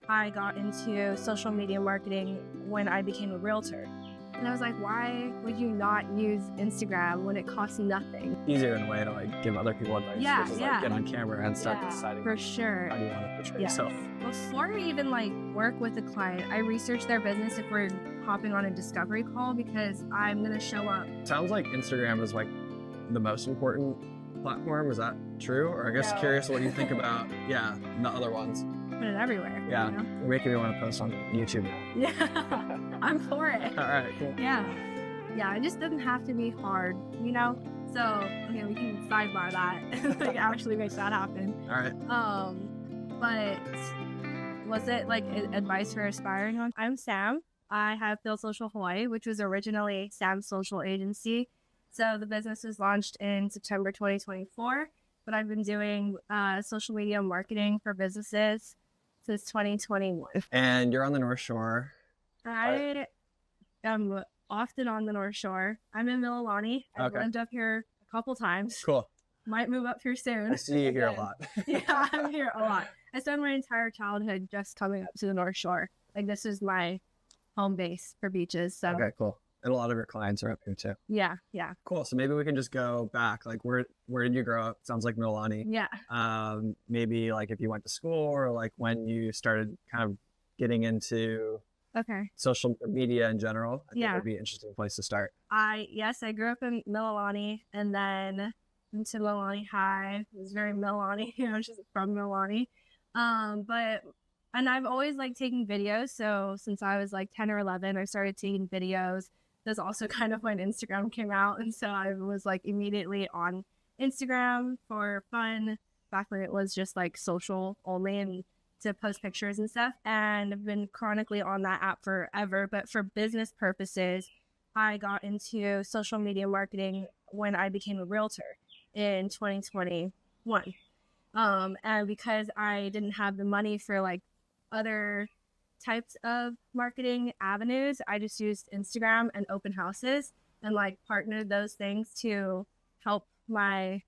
I got into social media marketing when I became a realtor. And I was like, why would you not use Instagram when it costs nothing? Easier in a way to like give other people advice. Yeah, versus, yeah. Like, get on camera and start deciding for sure. how you want to portray Yes. yourself. Before we even like work with a client, I research their business if we're hopping on a discovery call because I'm gonna show up. Sounds like Instagram is like the most important platform. Is that true? Or I guess curious what you think about the other ones. Put it everywhere. Yeah, You know? you're making me want to post on YouTube now. Yeah, I'm for it. All right, cool. Yeah, it just doesn't have to be hard, you know? So, okay, we can sidebar that. Like, actually make that happen. All right. But was it like advice for aspiring on? I'm Sam. I have Feel Social Hawaii, which was originally Sam's Social Agency. So the business was launched in September 2024, but I've been doing social media marketing for businesses since 2021. And you're on the North Shore. I am often on the North Shore. I'm in Mililani. I've lived up here a couple times. Cool. Might move up here soon. I see you here a lot. Yeah, I'm here a lot. I spent my entire childhood just coming up to the North Shore. Like, this is my home base for beaches. So. Okay, cool. And a lot of your clients are up here too. Yeah. Cool. So maybe we can just go back. Like, where did you grow up? Sounds like Mililani. Yeah. Maybe like if you went to school or like when you started kind of getting into social media in general. I think that'd be an interesting place to start. I grew up in Mililani and then went to Mililani High. It was very Mililani. I was just from Mililani. And I've always liked taking videos. So since I was like 10 or 11, I started taking videos. That's also kind of when Instagram came out. And so I was like immediately on Instagram for fun, back when it was just like social only and to post pictures and stuff. And I've been chronically on that app forever. But for business purposes, I got into social media marketing when I became a realtor in 2021. And because I didn't have the money for like other types of marketing avenues, I just used Instagram and open houses and like partnered those things to help my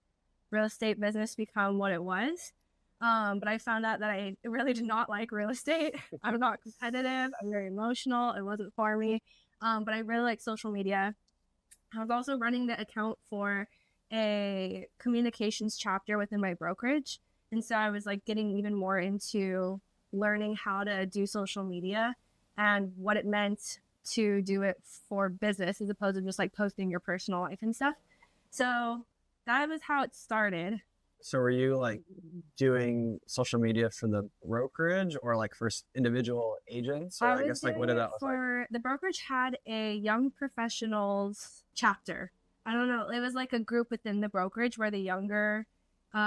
real estate business become what it was. But I found out that I really did not like real estate. I'm not competitive. I'm very emotional. It wasn't for me. But I really like social media. I was also running the account for a communications chapter within my brokerage. And so I was like getting even more into learning how to do social media and what it meant to do it for business as opposed to just like posting your personal life and stuff. So that was how it started. So were you like doing social media for the brokerage or like for individual agents? Or I guess like what did that look like? The brokerage had a young professionals chapter. I don't know. It was like a group within the brokerage where the younger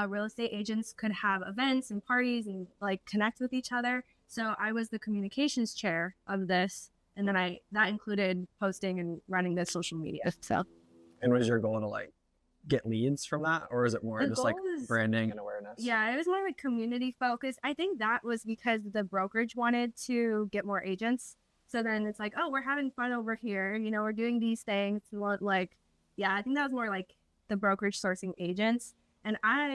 real estate agents could have events and parties and like connect with each other. So I was the communications chair of this. And then that included posting and running the social media. So. And was your goal to like get leads from that? Or is it more just like branding and awareness? Yeah, it was more like community focused. I think that was because the brokerage wanted to get more agents. So then it's like, oh, we're having fun over here. You know, we're doing these things. Like, yeah, I think that was more like the brokerage sourcing agents. And part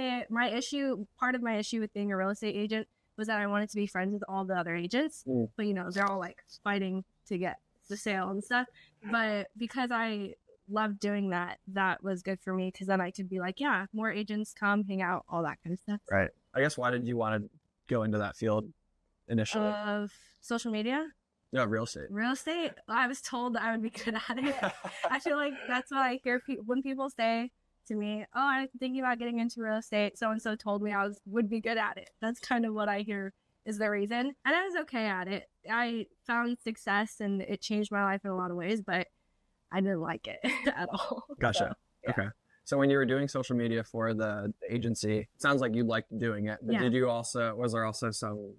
of my issue with being a real estate agent was that I wanted to be friends with all the other agents. But, you know, they're all like fighting to get the sale and stuff. But because I loved doing that, that was good for me because then I could be like, yeah, more agents come, hang out, all that kind of stuff. Right. I guess why did you want to go into that field initially? Of social media? No, real estate. Real estate? I was told that I would be good at it. I feel like that's what I hear when people say to me, oh, I'm thinking about getting into real estate. So-and-so told me I would be good at it. That's kind of what I hear is the reason. And I was okay at it. I found success and it changed my life in a lot of ways, but I didn't like it at all. Gotcha. So, yeah. Okay. So when you were doing social media for the agency, it sounds like you liked doing it, but was there also some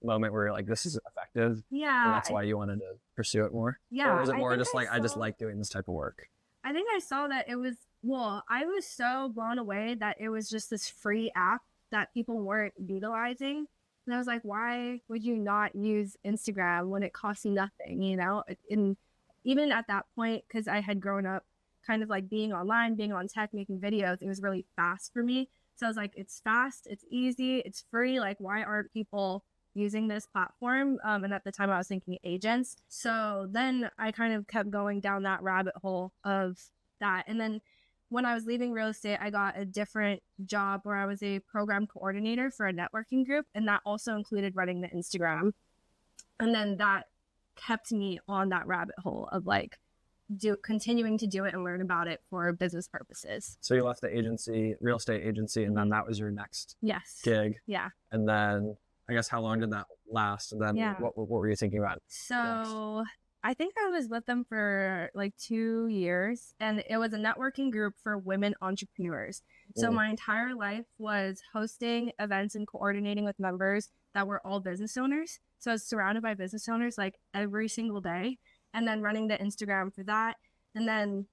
moment where you're like, this is effective? Yeah. And that's why you wanted to pursue it more? Yeah. Or was it more just like, I just like doing this type of work? I think I saw that I was so blown away that it was just this free app that people weren't utilizing. And I was like, why would you not use Instagram when it costs you nothing, you know? And even at that point, because I had grown up kind of like being online, being on tech, making videos, it was really fast for me. So I was like, it's fast, it's easy, it's free. Like, why aren't people using this platform. And at the time I was thinking agents. So then I kind of kept going down that rabbit hole of that. And then when I was leaving real estate, I got a different job where I was a program coordinator for a networking group. And that also included running the Instagram. And then that kept me on that rabbit hole of like continuing to do it and learn about it for business purposes. So you left the agency, real estate agency, and then that was your next gig. Yeah. And then I guess how long did that last? And then what were you thinking about? So next? I think I was with them for like 2 years, and it was a networking group for women entrepreneurs. So my entire life was hosting events and coordinating with members that were all business owners. So I was surrounded by business owners like every single day, and then running the Instagram for that. And then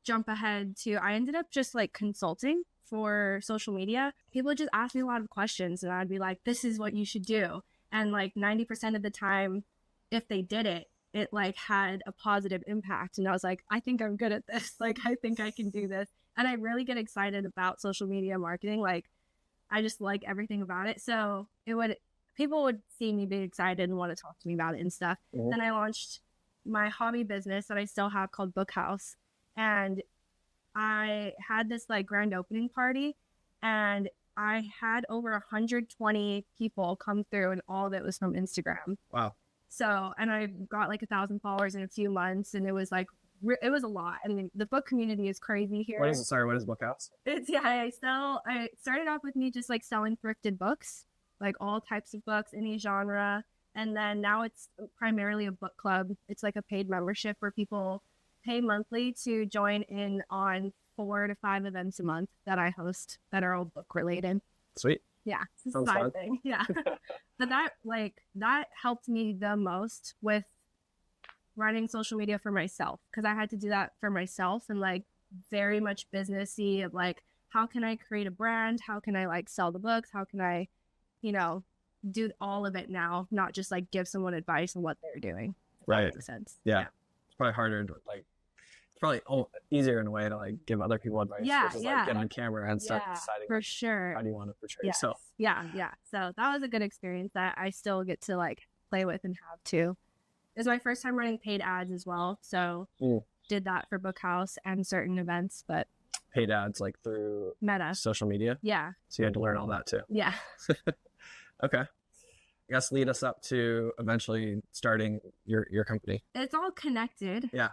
jump ahead to, I ended up just like consulting for social media. People would just ask me a lot of questions, and I'd be like, this is what you should do. And like 90% of the time, if they did it, it like had a positive impact. And I was like, I think I'm good at this. Like, I think I can do this. And I really get excited about social media marketing. Like, I just like everything about it. So people would see me be excited and want to talk to me about it and stuff. Then I launched my hobby business that I still have called Book House. And I had this like grand opening party, and I had over 120 people come through, and all of it was from Instagram. Wow. So, and I got like 1,000 followers in a few months, and it was like, it was a lot. I mean, the book community is crazy here. What is Book House? It's, I started off with me just like selling thrifted books, like all types of books, any genre. And then now it's primarily a book club. It's like a paid membership where people pay monthly to join in on 4 to 5 events a month that I host that are all book related. Sweet. Yeah, it's a side thing. Yeah. But that helped me the most with running social media for myself, because I had to do that for myself, and like very much businessy of like, how can I create a brand? How can I like sell the books? How can I, do all of it now, not just like give someone advice on what they're doing. Right. That makes sense. Yeah. It's probably harder to like, it's probably easier in a way to like give other people advice versus like get on camera and start deciding for sure how do you want to portray yourself. Yeah. So that was a good experience that I still get to like play with and have too. It was my first time running paid ads as well. So did that for Book House and certain events, but paid ads like through Meta social media. Yeah. So you had to learn all that too. Yeah. Okay. I guess lead us up to eventually starting your company. It's all connected. Yeah.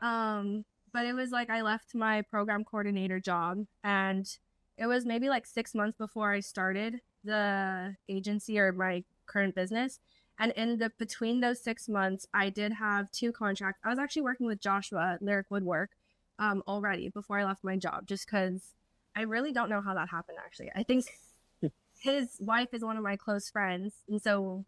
But it was like I left my program coordinator job, and it was maybe like 6 months before I started the agency or my current business. And between those 6 months, I did have 2 contracts. I was actually working with Joshua at Lyric Woodwork already before I left my job, just because I really don't know how that happened, actually. I think his wife is one of my close friends. And so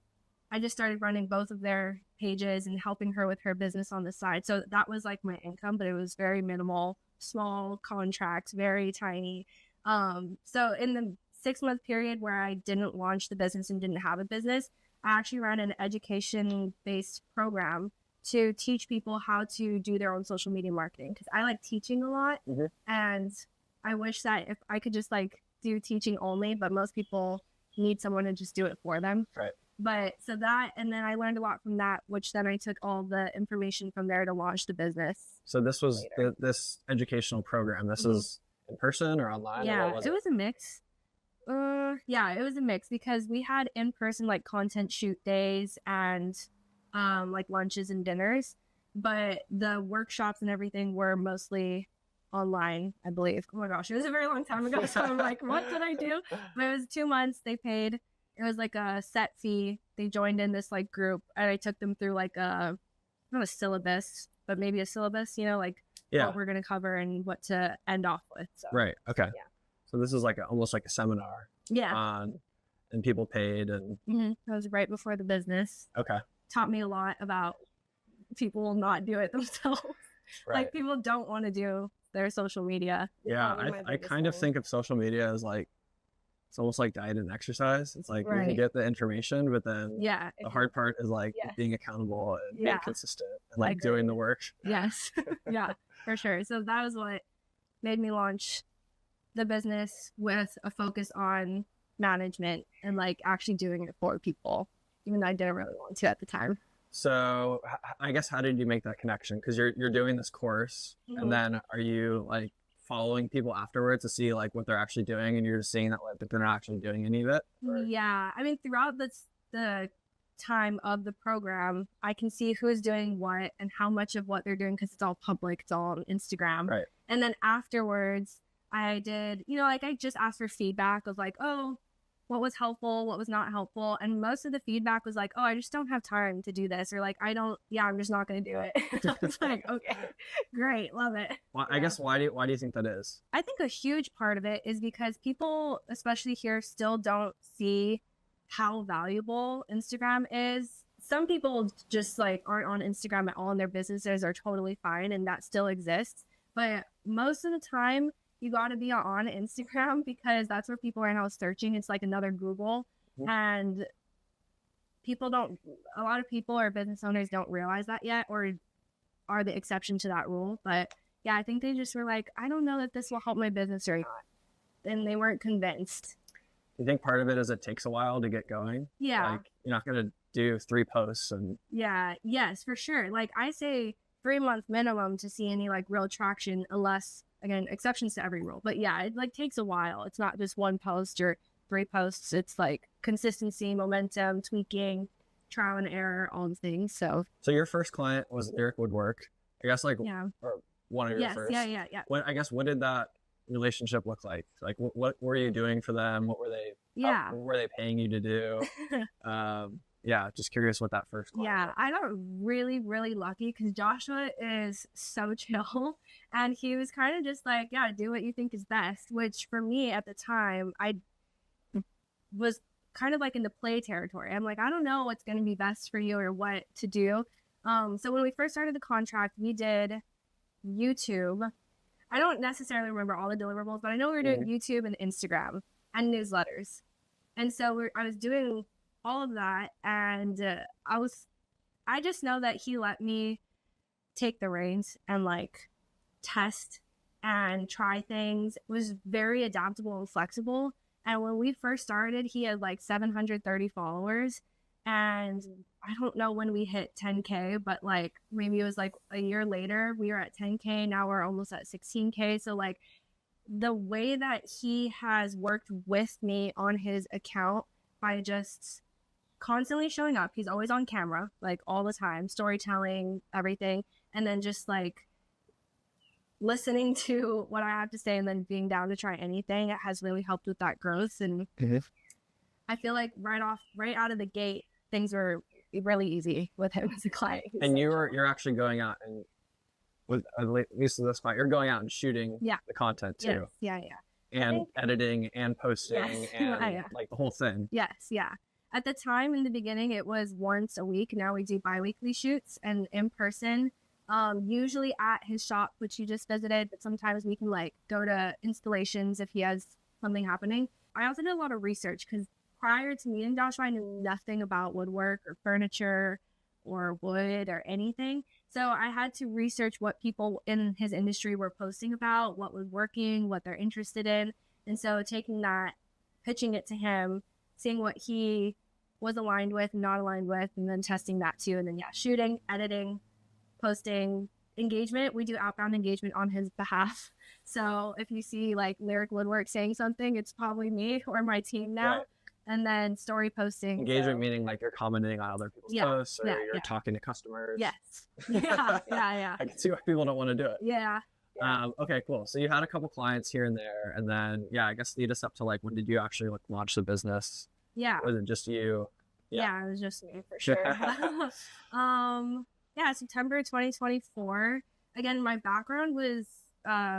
I just started running both of their pages and helping her with her business on the side. So that was like my income, but it was very minimal, small contracts, very tiny. So in the 6-month period where I didn't launch the business and didn't have a business, I actually ran an education-based program to teach people how to do their own social media marketing, because I like teaching a lot. And I wish that if I could just like do teaching only, but most people need someone to just do it for them. Right. But so that, and then I learned a lot from that, which then I took all the information from there to launch the business. So this was this educational program. This is in person or online? Yeah, or what was it was a mix. Yeah, it was a mix, because we had in-person like content shoot days and like lunches and dinners, but the workshops and everything were mostly online, I believe. Oh my gosh, it was a very long time ago, so I'm like, what did I do? But it was 2 months. They paid. It was like a set fee. They joined in this like group, and I took them through like not a syllabus, but maybe a syllabus, like what we're going to cover and what to end off with. So. Right. Okay. Yeah. So this is like almost like a seminar. Yeah. And people paid and. That was right before the business. Okay. Taught me a lot about people will not do it themselves. Right. Like people don't want to do their social media. Yeah. I kind of think of social media as like, it's almost like diet and exercise. It's like you can get the information, but then the hard part is like being accountable and being consistent and like doing the work. Yes. Yeah, for sure. So that was what made me launch the business with a focus on management and like actually doing it for people. even though I didn't really want to at the time. So I guess, how did you make that connection? Because you're doing this course, and then are you like following people afterwards to see like what they're actually doing, and you're just seeing that like they're not actually doing any of it? Or? Yeah, I mean, throughout the time of the program, I can see who's doing what and how much of what they're doing, because it's all public, it's all on Instagram. Right. And then afterwards, I did, like, I just asked for feedback of like, oh, what was helpful, what was not helpful. And most of the feedback was like, oh, I just don't have time to do this, or like, I'm just not going to do it. I was like, okay, great, love it. Well, I guess why do you think that is? I think a huge part of it is because people, especially here, still don't see how valuable Instagram is. Some people just like aren't on Instagram at all, and their businesses are totally fine, and that still exists. But most of the time, you got to be on Instagram because that's where people are now searching. It's like another Google. And a lot of people or business owners don't realize that yet, or are the exception to that rule. But yeah, I think they just were like, I don't know if this will help my business or not. And they weren't convinced. You think part of it is it takes a while to get going? Yeah. Like, you're not going to do 3 posts and... Yeah, yes, for sure. Like, I say 3-month minimum to see any like real traction, unless, again, exceptions to every rule. But yeah, it like takes a while. It's not just 1 post or 3 posts. It's like consistency, momentum, tweaking, trial and error, all the things. So your first client was Lyric Woodwork. I guess like, or one of your first. Yeah. What did that relationship look like? Like, what were you doing for them? What were they? What were they paying you to do? Just curious what that first client was. I got really, really lucky because Joshua is so chill, and he was kind of just like, do what you think is best, which for me at the time, I was kind of like in the play territory. I'm like, I don't know what's going to be best for you or what to do. So when we first started the contract, we did YouTube. I don't necessarily remember all the deliverables, but I know we were doing YouTube and Instagram and newsletters. And so I was doing all of that, and I just know that he let me take the reins and like test and try things. It was very adaptable and flexible. And when we first started, he had like 730 followers, and I don't know when we hit 10K, but like maybe it was like a year later, we were at 10K. Now we're almost at 16K. So like the way that he has worked with me on his account by just constantly showing up, he's always on camera, like all the time, storytelling, everything. And then just like listening to what I have to say and then being down to try anything, it has really helped with that growth. And I feel like right out of the gate, things were really easy with him as a client. And you're actually going out and, with at least at this point, you're going out and shooting the content too. Yes. And editing and posting and like the whole thing. Yes. At the time in the beginning, it was once a week. Now we do bi-weekly shoots and in person, usually at his shop, which you just visited, but sometimes we can like go to installations if he has something happening. I also did a lot of research because prior to meeting Joshua, I knew nothing about woodwork or furniture or wood or anything. So I had to research what people in his industry were posting about, what was working, what they're interested in. And so taking that, pitching it to him, seeing what he was aligned with and not aligned with, and then testing that too. And then shooting, editing, posting, engagement. We do outbound engagement on his behalf. So if you see like Lyric Woodwork saying something, it's probably me or my team now. Right. And then story posting. Engagement meaning like you're commenting on other people's posts, or you're talking to customers. Yes. Yeah. I can see why people don't want to do it. Yeah. Okay, cool. So you had a couple clients here and there, and then I guess lead us up to like, when did you actually like launch the business? Yeah. Was it just you? Yeah, it was just me for sure. September 2024. Again, my background was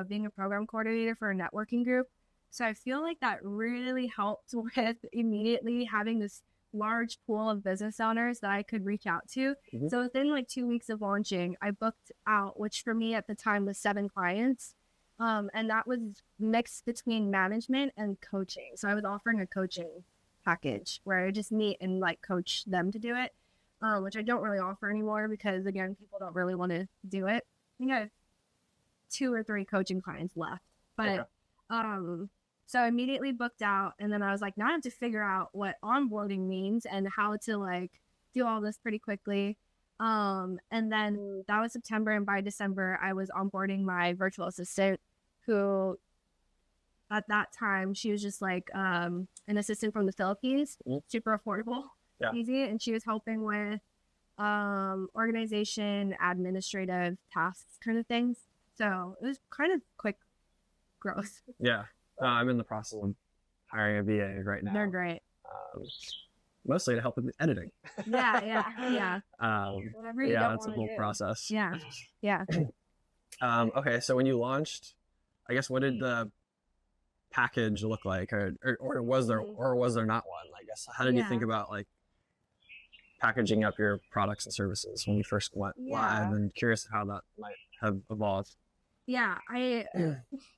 being a program coordinator for a networking group. So I feel like that really helped with immediately having this large pool of business owners that I could reach out to. So within like 2 weeks of launching, I booked out, which for me at the time was 7 clients. And that was mixed between management and coaching. So I was offering a coaching package where I just meet and like coach them to do it, which I don't really offer anymore because again, people don't really want to do it. I think I have 2 or 3 coaching clients left, but So I immediately booked out, and then I was like, now I have to figure out what onboarding means and how to like do all this pretty quickly. And then that was September, and by December I was onboarding my virtual assistant, who at that time she was just like an assistant from the Philippines, super affordable, easy, and she was helping with organization, administrative tasks kind of things. So it was kind of quick growth. Yeah. I'm in the process of hiring a VA right now. They're great. Mostly to help with the editing. Yeah. Whatever you don't it's a whole process. Yeah. Okay, so when you launched, I guess, what did the package look like, or was there not one? I guess, how did you think about like packaging up your products and services when you first went live? And curious how that might have evolved. Yeah, I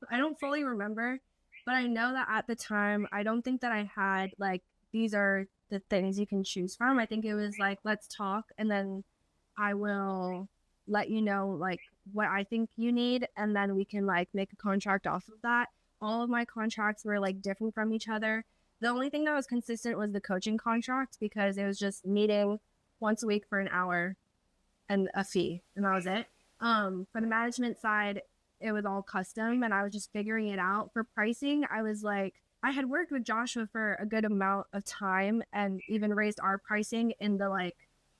don't fully remember, but I know that at the time, I don't think that I had like, these are the things you can choose from. I think it was like, let's talk, and then I will let you know like what I think you need, and then we can like make a contract off of that. All of my contracts were like different from each other. The only thing that was consistent was the coaching contract, because it was just meeting once a week for an hour and a fee, and that was it. For the management side, it was all custom, and I was just figuring it out. For pricing, I was like, I had worked with Joshua for a good amount of time and even raised our pricing in the like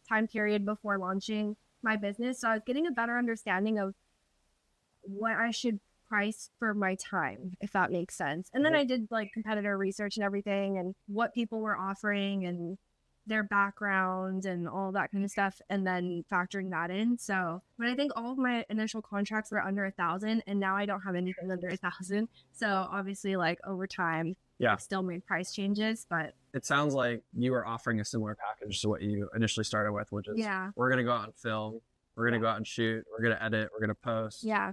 time period before launching my business. So I was getting a better understanding of what I should price for my time, if that makes sense. And then I did like competitor research and everything, and what people were offering and their background and all that kind of stuff, and then factoring that in. So, but I think all of my initial contracts were under 1,000, and now I don't have anything under 1,000. So obviously, like over time, I've still made price changes. But it sounds like you were offering a similar package to what you initially started with, which is we're gonna go out and film, we're gonna go out and shoot, we're gonna edit, we're gonna post. Yeah.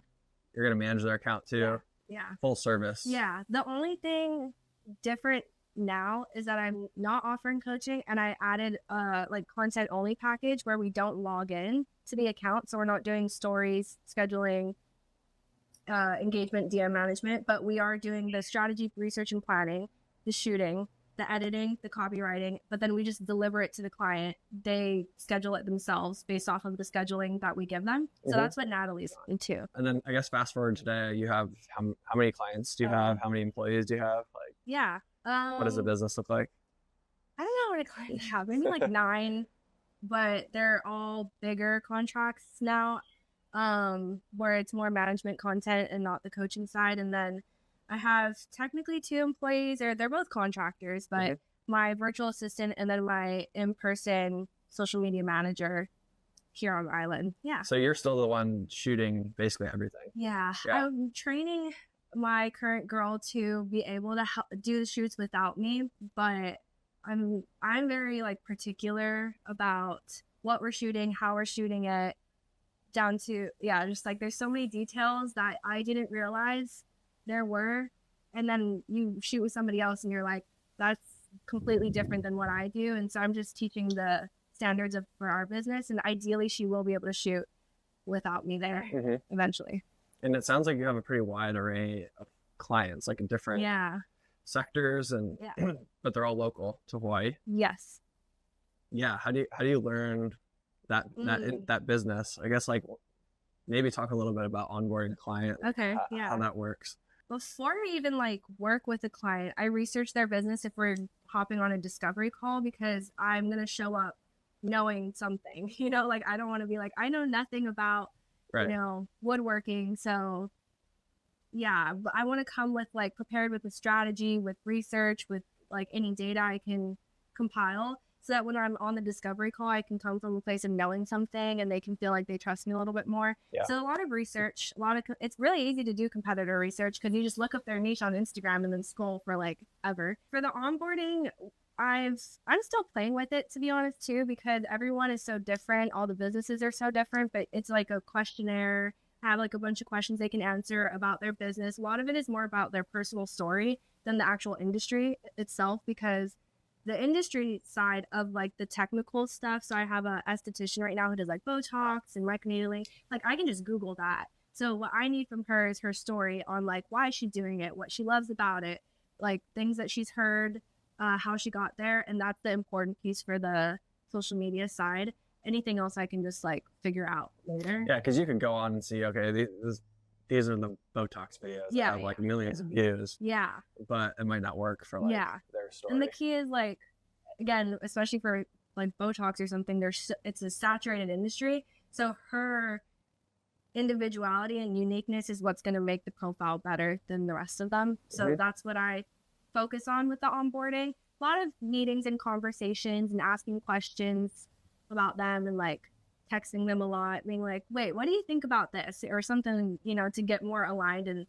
You're gonna manage their account too. Yeah. Full service. Yeah. The only thing different now is that I'm not offering coaching, and I added like content only package where we don't log in to the account, so we're not doing stories, scheduling, engagement, DM management, but we are doing the strategy, research and planning, the shooting, the editing, the copywriting, but then we just deliver it to the client. They schedule it themselves based off of the scheduling that we give them. So that's what Natalie's on too. And then I guess fast forward today, you have how many clients do you have? How many employees do you have? Like, what does the business look like? I don't know what a client I have. Maybe like 9, but they're all bigger contracts now, where it's more management content and not the coaching side. And then I have technically 2 employees, or they're both contractors, but my virtual assistant and then my in-person social media manager here on the island. Yeah. So you're still the one shooting basically everything. Yeah. I'm training my current girl to be able to do the shoots without me, but I'm very like particular about what we're shooting, how we're shooting it, down to just like there's so many details that I didn't realize there were, and then you shoot with somebody else and you're like, that's completely different than what I do. And so I'm just teaching the standards for our business, and ideally she will be able to shoot without me there eventually. And it sounds like you have a pretty wide array of clients, like in different sectors, and but they're all local to Hawaii. Yes. Yeah. How do you learn that business? I guess like maybe talk a little bit about onboarding a client. Okay. How that works. Before I even like work with a client, I research their business if we're hopping on a discovery call, because I'm going to show up knowing something, like I don't want to be like, I know nothing about, woodworking. So but I want to come with like prepared with a strategy, with research, with like any data I can compile, so that when I'm on the discovery call, I can come from a place of knowing something and they can feel like they trust me a little bit more. So a lot of research, it's really easy to do competitor research, because you just look up their niche on Instagram and then scroll for like ever. For the onboarding, I'm still playing with it, to be honest too, because everyone is so different. All the businesses are so different, but it's like a questionnaire. I have like a bunch of questions they can answer about their business. A lot of it is more about their personal story than the actual industry itself, because the industry side of like the technical stuff. So I have a esthetician right now who does like Botox and microneedling. Like I can just Google that. So what I need from her is her story on like why she's doing it, what she loves about it, like things that she's heard, how she got there. And that's the important piece for the social media side. Anything else I can just like figure out later. Yeah, because you could go on and see, okay, these are the Botox videos that have like millions of views. Yeah. But it might not work for like their story. And the key is like, again, especially for like Botox or something, it's a saturated industry. So her individuality and uniqueness is what's going to make the profile better than the rest of them. So that's what I focus on with the onboarding. A lot of meetings and conversations and asking questions about them and like texting them a lot, being like, wait, what do you think about this? Or something, you know, to get more aligned. And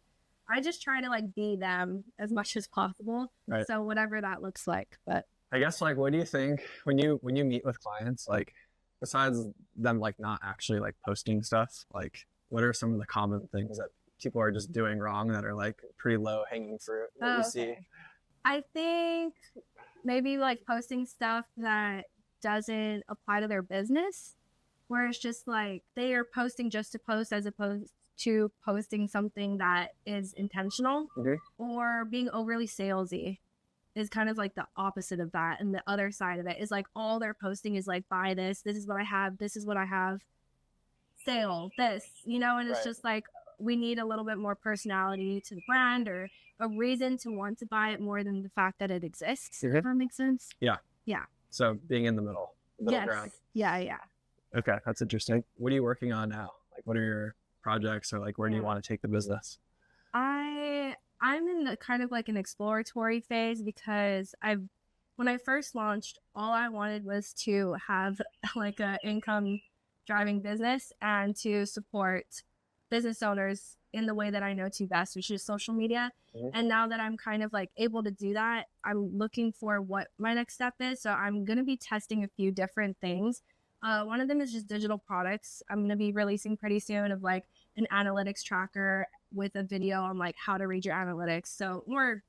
I just try to like be them as much as possible. Right. So whatever that looks like. But I guess like, what do you think when you meet with clients, like besides them like not actually like posting stuff, like what are some of the common things that people are just doing wrong that are like pretty low hanging fruit that you see? I think maybe like posting stuff that doesn't apply to their business, where it's just like they are posting just to post as opposed to posting something that is intentional, or being overly salesy is kind of like the opposite of that. And the other side of it is like all they're posting is like, buy this, this is what I have, this is what I have, sale, this, you know, and it's just like, we need a little bit more personality to the brand or a reason to want to buy it more than the fact that it exists. If that makes sense. Yeah. Yeah. So being in the middle ground. Yeah. Okay. That's interesting. What are you working on now? Like, what are your projects, or like, where do you want to take the business? I'm in kind of like an exploratory phase, because when I first launched, all I wanted was to have like a income driving business and to support business owners in the way that I know to best, which is social media. And now that I'm kind of like able to do that, I'm looking for what my next step is. So I'm going to be testing a few different things. One of them is just digital products. I'm going to be releasing pretty soon of like an analytics tracker with a video on like how to read your analytics. So more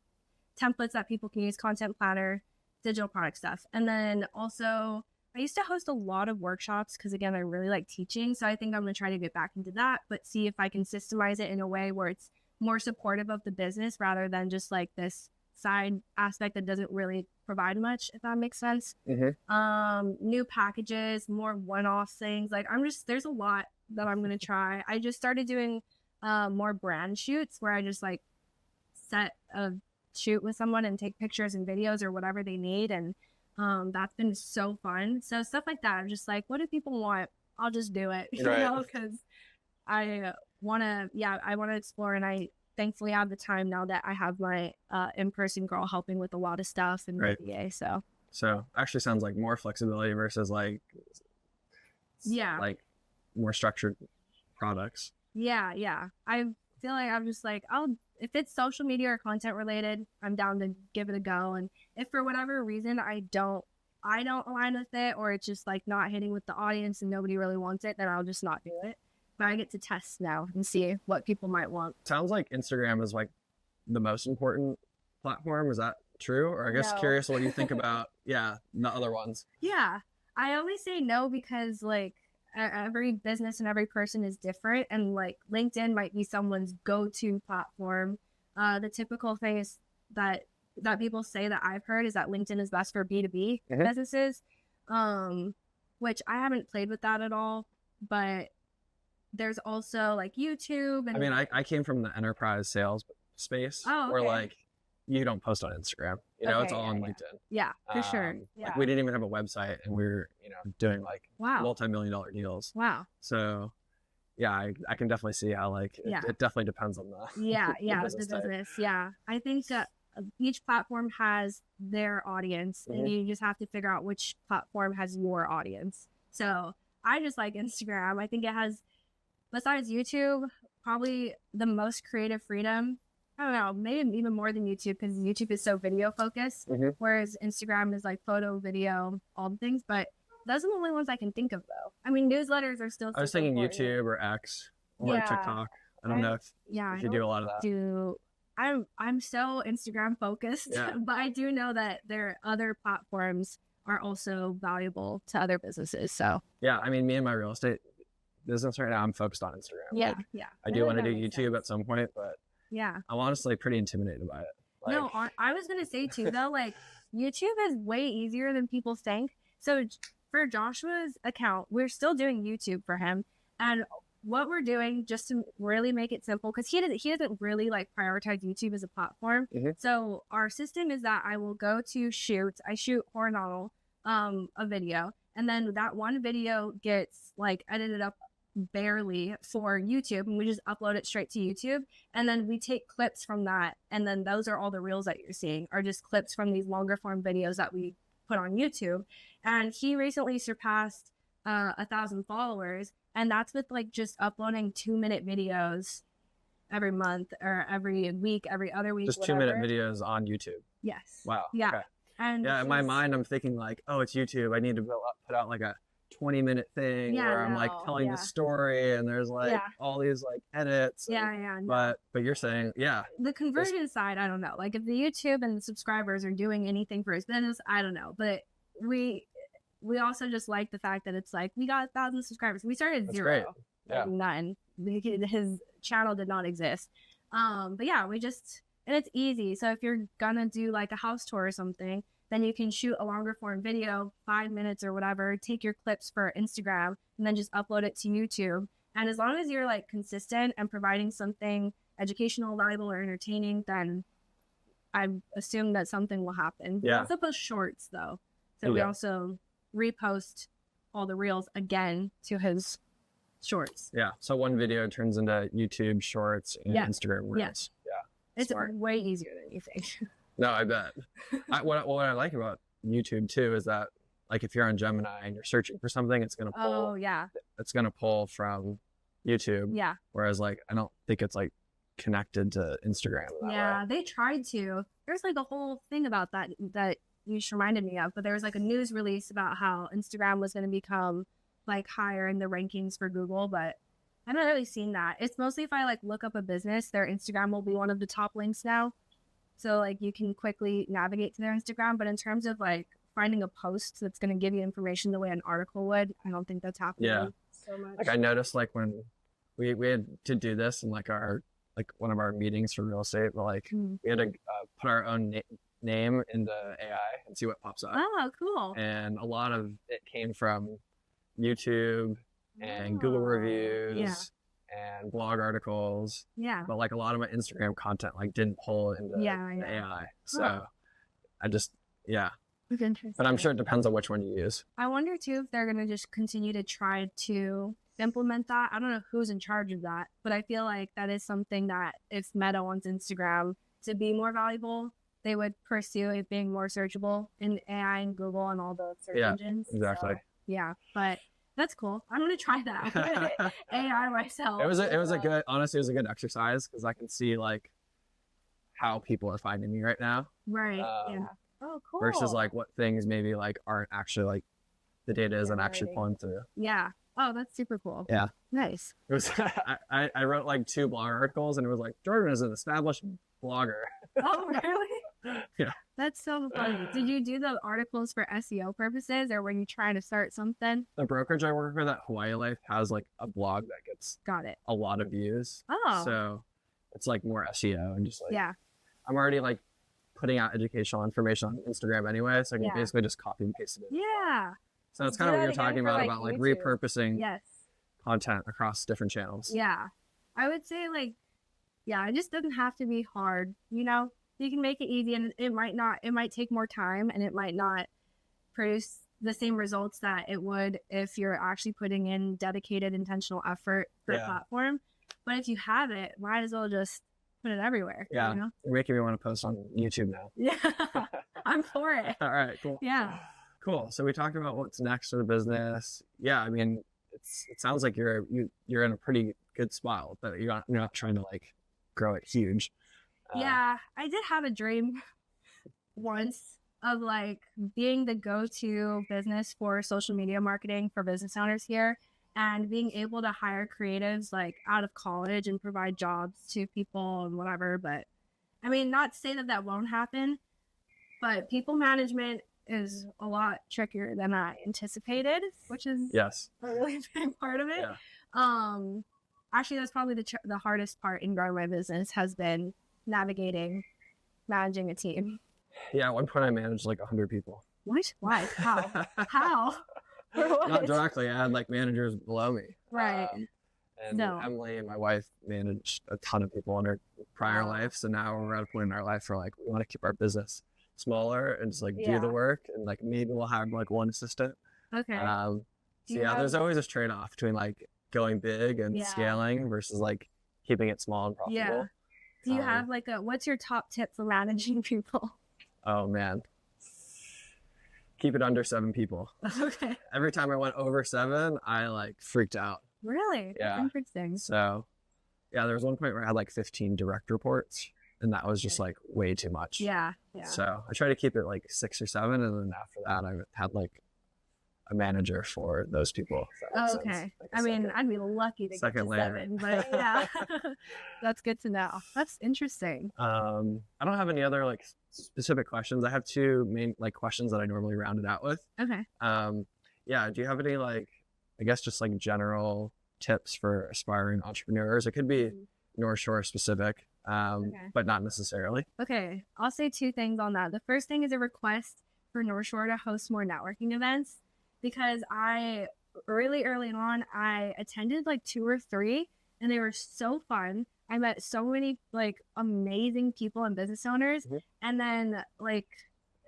templates that people can use, content planner, digital product stuff. And then also I used to host a lot of workshops because, again, I really like teaching. So I think I'm going to try to get back into that, but see if I can systemize it in a way where it's more supportive of the business rather than just like this side aspect that doesn't really provide much, if that makes sense. New packages, more one-off things. Like there's a lot that I'm going to try. I just started doing more brand shoots where I just like set a shoot with someone and take pictures and videos or whatever they need. And that's been so fun. So stuff like that. I'm just like, what do people want? I'll just do it, you know, because I want to explore. And I thankfully have the time now that I have my in-person girl helping with a lot of stuff and VA. So actually sounds like more flexibility versus like, like more structured products. Yeah. I feel like I'm just like, if it's social media or content related, I'm down to give it a go. And if for whatever reason I don't align with it, or it's just like not hitting with the audience and nobody really wants it, then I'll just not do it. But I get to test now and see what people might want. Sounds like Instagram is like the most important platform. Is that true? Or I guess curious what you think about the other ones. Yeah, I always say no because like every business and every person is different, and like LinkedIn might be someone's go-to platform. The typical thing is that people say that I've heard is that LinkedIn is best for B2B businesses, which I haven't played with that at all. But there's also like YouTube. And I mean, I came from the enterprise sales space where like you don't post on Instagram, you know, it's all on LinkedIn. Yeah, for sure. Like we didn't even have a website, and we were, you know, doing like multi-million-dollar deals. Wow. So I can definitely see how like it definitely depends on the the business. Yeah, I think that each platform has their audience, and you just have to figure out which platform has your audience. So I just like Instagram. I think it has, besides YouTube, probably the most creative freedom. I don't know, maybe even more than YouTube, because YouTube is so video focused, whereas Instagram is like photo, video, all the things. But those are the only ones I can think of, though. I mean, newsletters are still. I was thinking important. YouTube or X or TikTok. I don't know if you do a lot of that. I'm so Instagram focused, but I do know that their other platforms are also valuable to other businesses. So I mean, me and my real estate business right now, I'm focused on Instagram. I do want to do YouTube at some point, but I'm honestly pretty intimidated by it. Like, no, I was gonna say too though, like YouTube is way easier than people think. So for Joshua's account, we're still doing YouTube for him, and what we're doing, just to really make it simple, because he doesn't really like prioritize YouTube as a platform. So our system is that I will go to I shoot horizontal a video, and then that one video gets like edited up barely for YouTube, and we just upload it straight to YouTube, and then we take clips from that, and then those are all the reels that you're seeing are just clips from these longer form videos that we put on YouTube. And he recently surpassed 1,000 followers, and that's with like just uploading 2-minute videos every month or every week, every other week, just 2-minute videos on YouTube. Yes. Wow. Yeah. Okay. And yeah, in my mind I'm thinking like, oh, it's YouTube, I need to put out like a 20-minute thing where I'm like telling the story, and there's like all these like edits. But you're saying, the conversion side, I don't know. Like if the YouTube and the subscribers are doing anything for his business, I don't know. But we also just like the fact that it's like we got 1,000 subscribers. We started at 0, none. His channel did not exist. But yeah, and it's easy. So if you're gonna do like a house tour or something, then you can shoot a longer form video, 5 minutes or whatever, take your clips for Instagram, and then just upload it to YouTube. And as long as you're like consistent and providing something educational, valuable, or entertaining, then I assume that something will happen. We also post shorts though. So we also repost all the reels again to his shorts. Yeah. So one video turns into YouTube shorts and Instagram reels. It's way easier than you think. No, I bet. What I like about YouTube too is that like if you're on Gemini and you're searching for something, it's gonna pull. It's gonna pull from YouTube. Yeah. Whereas like I don't think it's like connected to Instagram. Yeah, they tried to. There's like a whole thing about that you just reminded me of. But there was like a news release about how Instagram was gonna become like higher in the rankings for Google, but I haven't really seen that. It's mostly if I like look up a business, their Instagram will be one of the top links now. So like you can quickly navigate to their Instagram. But in terms of like finding a post that's going to give you information the way an article would, I don't think that's happening so much. Like I noticed like when we had to do this in like one of our meetings for real estate, but like we had to put our own name into AI and see what pops up. Oh, cool. And a lot of it came from YouTube and Google reviews and blog articles. But like a lot of my Instagram content like didn't pull into the AI. So I just, It's interesting. But I'm sure it depends on which one you use. I wonder too if they're going to just continue to try to implement that. I don't know who's in charge of that, but I feel like that is something that if Meta wants Instagram to be more valuable, they would pursue it being more searchable in AI and Google and all the search engines. Exactly. So, but that's cool. I'm gonna try that. AI myself. It was a good, honestly, it was a good exercise because I can see like how people are finding me right now. Right. Oh, cool. Versus like what things maybe like aren't actually like the data isn't actually pulling through. Yeah. Oh, that's super cool. Yeah. Nice. It was. I wrote like 2 blog articles, and it was like Jordan is an established blogger. Oh, really? Yeah. That's so funny. Did you do the articles for SEO purposes, or were you trying to start something? The brokerage I work with at Hawaii Life has like a blog that gets a lot of views. Oh. So it's like more SEO and just like I'm already like putting out educational information on Instagram anyway, so I can basically just copy and paste it in. Yeah. So that's kind of what you're talking about like repurposing content across different channels. Yeah. I would say like, it just doesn't have to be hard, you know? You can make it easy, and it might take more time, and it might not produce the same results that it would if you're actually putting in dedicated intentional effort for a platform. But if you have it, might as well just put it everywhere. Yeah. You know? You're making me want to post on YouTube now. Yeah. I'm for it. All right, cool. Yeah. Cool. So we talked about what's next for the business. Yeah, I mean, it sounds like you're in a pretty good spot, but you're not trying to like grow it huge. Yeah, I did have a dream once of like being the go-to business for social media marketing for business owners here, and being able to hire creatives like out of college and provide jobs to people and whatever. But I mean, not to say that won't happen, but people management is a lot trickier than I anticipated, which is a really big part of it. Actually, that's probably the hardest part in growing my business, has been navigating managing a team? Yeah, at one point I managed like 100 people. What? Why? How? How? Not directly. I had like managers below me. Right. And Emily and my wife managed a ton of people in her prior life. So now we're at a point in our life where like we want to keep our business smaller and just like do the work, and like maybe we'll have like one assistant. Okay. So there's always this trade-off between like going big and scaling versus like keeping it small and profitable. Yeah. Do you have like what's your top tip for managing people? Oh man. Keep it under 7 people. Okay. Every time I went over 7, I like freaked out. Really? Yeah. That's interesting. So yeah, there was one point where I had like 15 direct reports, and that was just like way too much. Yeah. So I try to keep it like 6 or 7, and then after that I had like a manager for those people. Oh, okay. Like I mean, I'd be lucky to get to 7, but yeah, that's good to know. That's interesting. I don't have any other like specific questions. I have 2 main like questions that I normally round it out with. Okay. Yeah. Do you have any like, I guess just like general tips for aspiring entrepreneurs? It could be North Shore specific, but not necessarily. Okay. I'll say 2 things on that. The first thing is a request for North Shore to host more networking events, because I really early on, I attended like 2 or 3, and they were so fun. I met so many like amazing people and business owners, and then like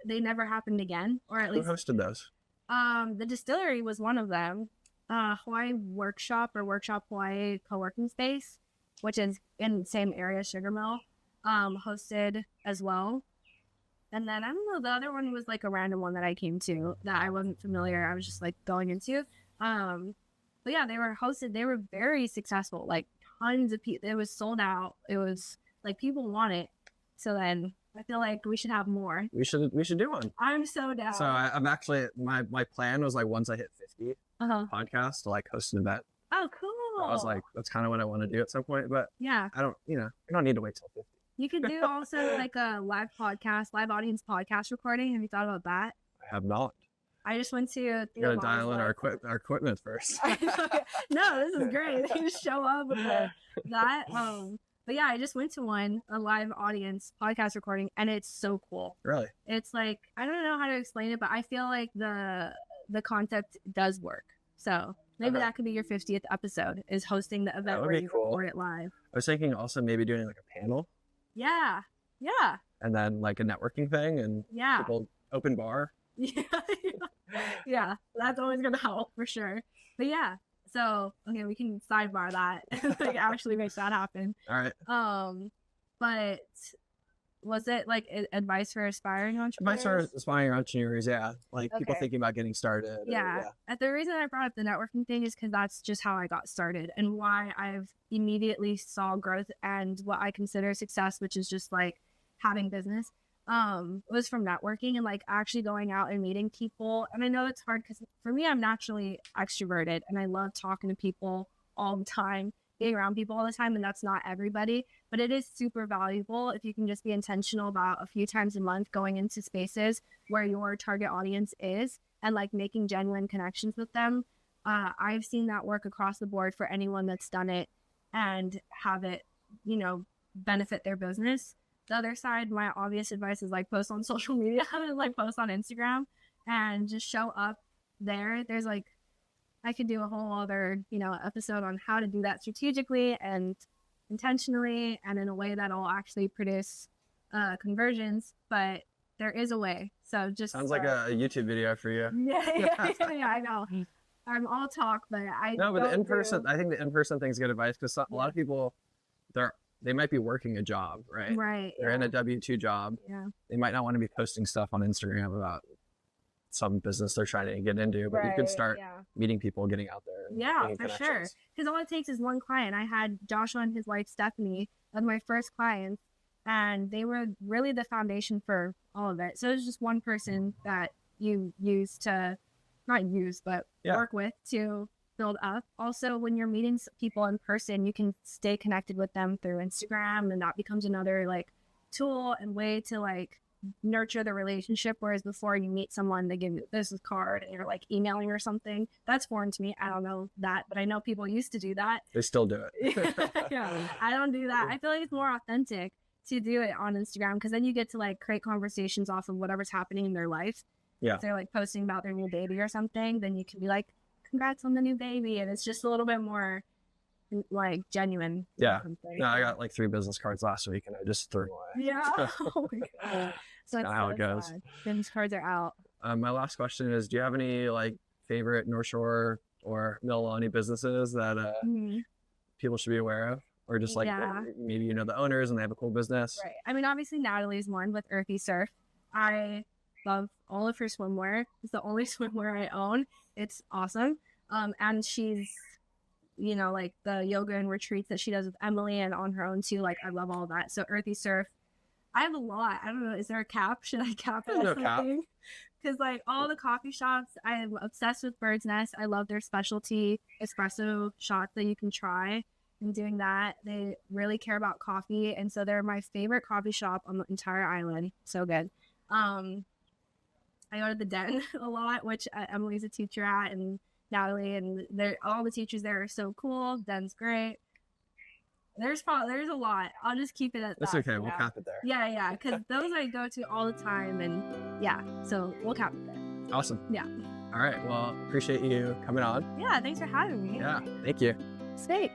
they never happened again, or at least. Who hosted those? The distillery was one of them. Hawaii Workshop or Workshop Hawaii co-working space, which is in the same area, Sugar Mill, hosted as well. And then I don't know, the other one was like a random one that I came to that I wasn't familiar. I was just like going into. But yeah, they were hosted. They were very successful. Like tons of people. It was sold out. It was like people want it. So then I feel like we should have more. We should do one. I'm so down. So I'm actually my plan was like once I hit 50 podcasts to like host an event. Oh, cool. I was like, that's kind of what I want to do at some point. But yeah, I don't need to wait till 50. You could do also like a live audience podcast recording. Have you thought about that? I have not. I just went to. You gotta dial in our equipment first. No, this is great. They just show up with that. But yeah, I just went to a live audience podcast recording, and it's so cool. Really? It's like, I don't know how to explain it, but I feel like the concept does work. So maybe that could be your 50th episode, is hosting the event where you record it live. I was thinking also maybe doing like a panel. Yeah. And then like a networking thing, and people open bar. Yeah, that's always gonna help for sure. But yeah, so okay, we can sidebar that and like actually make that happen. All right. But was it like advice for aspiring entrepreneurs? Advice for aspiring entrepreneurs, yeah. Like people thinking about getting started. Yeah. The reason I brought up the networking thing is because that's just how I got started, and why I've immediately saw growth and what I consider success, which is just like having business, was from networking and like actually going out and meeting people. And I know it's hard because for me, I'm naturally extroverted and I love talking to people all the time, being around people all the time, and that's not everybody, but it is super valuable if you can just be intentional about a few times a month going into spaces where your target audience is and like making genuine connections with them. I've seen that work across the board for anyone that's done it and have it, benefit their business. The other side, my obvious advice is like post on social media and like post on Instagram and just show up there. There's like, I could do a whole other, episode on how to do that strategically and intentionally and in a way that'll actually produce conversions, but there is a way. So just sounds like a YouTube video for you. Yeah, I know. I'm all talk, but but the in-person, I think the in-person thing's good advice, because a lot of people, they might be working a job, right? Right. They're in a W-2 job. Yeah. They might not want to be posting stuff on Instagram about some business they're trying to get into, but you could start meeting people, getting out there. Yeah, for sure. Because all it takes is one client. I had Joshua and his wife, Stephanie, as my first clients, and they were really the foundation for all of it. So it was just one person that you use to, not use, but work with to build up. Also, when you're meeting people in person, you can stay connected with them through Instagram, and that becomes another like tool and way to like nurture the relationship. Whereas before, you meet someone, they give you a business card and you're like emailing or something. That's foreign to me. I don't know that, but I know people used to do that. They still do it. Yeah, I don't do that. I feel like it's more authentic. to do it on Instagram, because then you get to like create conversations off of whatever's happening in their life. Yeah. If they're like posting about their new baby or something, then you can be like, congrats on the new baby. And it's just a little bit more like genuine. Yeah. No, I got like 3 business cards last week and I just threw them away. Yeah. Oh my God. So that's how it goes. Sad. Business cards are out. My last question is, do you have any like favorite North Shore or Mililani businesses that people should be aware of? Or just like maybe you know the owners and they have a cool business? Right. I mean, obviously Natalie's one with Earthy Surf. I love all of her swimwear. It's the only swimwear I own. It's awesome. And she's, you know, like the yoga and retreats that she does with Emily and on her own too. Like, I love all that. So Earthy Surf. I have a lot. I don't know. Is there a cap? Should I cap it? No cap. Because like all the coffee shops, I am obsessed with Bird's Nest. I love their specialty espresso shots that you can try. And doing that, they really care about coffee, and so they're my favorite coffee shop on the entire island. So good. I go to the Den a lot, which Emily's a teacher at, and Natalie, and all the teachers there are so cool. Den's great. There's a lot. I'll just keep it at that. That's okay. We'll cap it there. Yeah, because those I go to all the time, and yeah, so we'll cap it there. Awesome. Yeah. All right. Well, appreciate you coming on. Yeah, thanks for having me. Yeah, thank you. Steak.